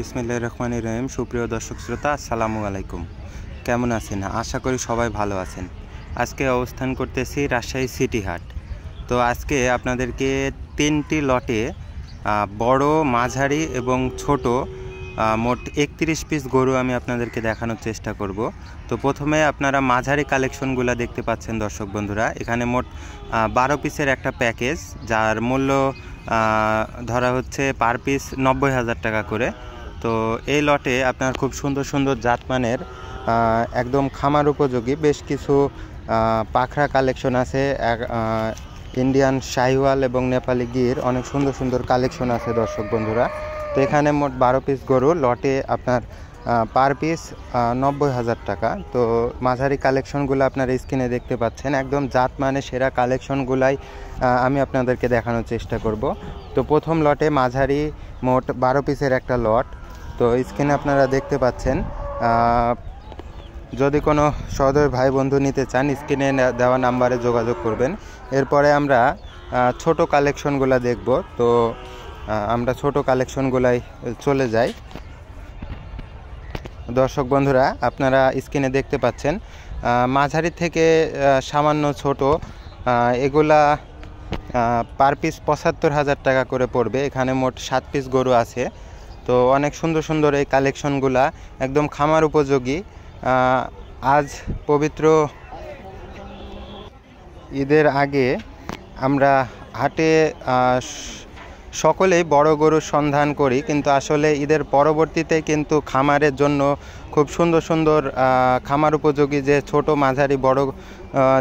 বিসমিল্লাহির রহমানির রহিম। সুপ্রিয় দর্শক শ্রোতা, আসসালামু আলাইকুম। কেমন আছেন? আশা করি সবাই ভালো আছেন। আজকে অবস্থান করতেছি রাজশাহী সিটি হাট। তো আজকে আপনাদেরকে 3টি লটে বড়, মাঝারি এবং ছোট মোট 31 পিস গরু আমি আপনাদেরকে দেখানোর চেষ্টা করব। তো প্রথমে আপনারা মাঝারি কালেকশনগুলো দেখতে পাচ্ছেন দর্শক বন্ধুরা। এখানে মোট 12 পিসের একটা প্যাকেজ, যার মূল্য ধরা হচ্ছে পার পিস 90,000 টাকা করে। তো এই লটে আপনার খুব সুন্দর সুন্দর জাতমানের একদম খামার উপযোগী বেশ কিছু পাখরা কালেকশন আছে। ইন্ডিয়ান শাহিওয়াল এবং নেপালি গির অনেক সুন্দর সুন্দর কালেকশন আছে দর্শক বন্ধুরা। তো এখানে মোট 12 পিস গরু, লটে আপনার পার পিস 90,000 টাকা। তো মাঝারি কালেকশনগুলো আপনার স্ক্রিনে দেখতে পাচ্ছেন, একদম জাতমানের সেরা কালেকশনগুলাই আমি আপনাদেরকে দেখানোর চেষ্টা করব। তো প্রথম লটে মাঝারি মোট 12 পিসের একটা লট। তো স্ক্রিনে আপনারা দেখতে পাচ্ছেন। যদি কোনো সহোদর ভাই বন্ধু নিতে চান, স্ক্রিনে দেওয়া নাম্বারে যোগাযোগ করবেন। এরপরে আমরা ছোট কালেকশনগুলো দেখব। তো আমরা ছোট কালেকশনগুলাই চলে যাই। দর্শক বন্ধুরা, আপনারা স্ক্রিনে দেখতে পাচ্ছেন মাঝারি থেকে সামান্য ছোট, এগুলা পার পিস 75,000 টাকা করে পড়বে। এখানে মোট 7 পিস গরু আছে। তো অনেক সুন্দর সুন্দর এই কালেকশনগুলা, একদম খামার উপযোগী। আজ পবিত্র ঈদের আগে আমরা হাটে সকলেই বড় গরুর সন্ধান করি, কিন্তু আসলে ঈদের পরবর্তীতে কিন্তু খামারের জন্য খুব সুন্দর সুন্দর খামার উপযোগী যে ছোট, মাঝারি, বড়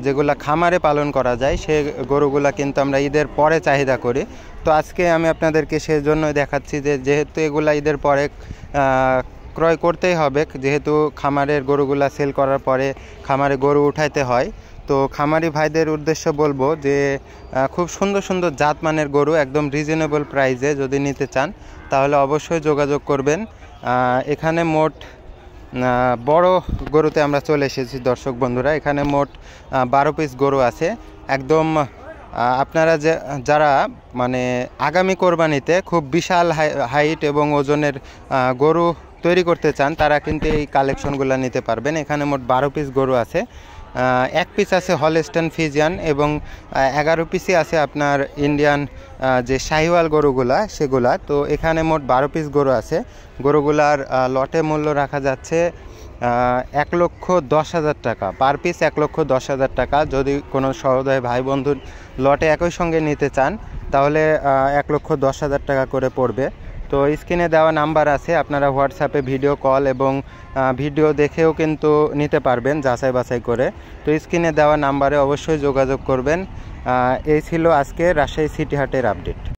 যেগুলা খামারে পালন করা যায়, সে গরুগুলা কিন্তু আমরা ঈদের পরে চাহিদা করি। তো আজকে আমি আপনাদেরকে সেই জন্যই দেখাচ্ছি যে যেহেতু এগুলা ঈদের পরে ক্রয় করতেই হবে, যেহেতু খামারের গরুগুলা সেল করার পরে খামারে গরু উঠাইতে হয়। তো খামারি ভাইদের উদ্দেশ্য বলবো যে খুব সুন্দর সুন্দর জাতমানের গরু একদম রিজনেবল প্রাইসে যদি নিতে চান তাহলে অবশ্যই যোগাযোগ করবেন। এখানে মোট বড় গরুতে আমরা চলে এসেছি দর্শক বন্ধুরা। এখানে মোট 12 পিস গরু আছে। একদম আপনারা যারা মানে আগামী কোরবানিতে খুব বিশাল হাইট এবং ওজনের গরু তৈরি করতে চান, তারা কিন্তু এই কালেকশনগুলো নিতে পারবেন। এখানে মোট 12 পিস গরু আছে। 1 পিস আছে হলস্টেইন ফ্রিজিয়ান এবং 11 পিসই আছে আপনার ইন্ডিয়ান যে শাহিওয়াল গরুগুলা সেগুলা। তো এখানে মোট 12 পিস গরু আছে। গরুগুলার লটে মূল্য রাখা যাচ্ছে 1,10,000 টাকা পার পিস, 1,10,000 টাকা। যদি কোনো সহোদয় ভাই বন্ধু লটে একই সঙ্গে নিতে চান তাহলে 1,10,000 টাকা করে পড়বে। তো স্ক্রিনে দেওয়া নাম্বার আছে, আপনারা হোয়াটসঅ্যাপে ভিডিও কল এবং ভিডিও দেখেও কিন্তু নিতে পারবেন যাচাই বাছাই করে। তো স্ক্রিনে দেওয়া নাম্বারে অবশ্যই যোগাযোগ করবেন। এই ছিল আজকে রাজশাহী সিটি হাটের আপডেট।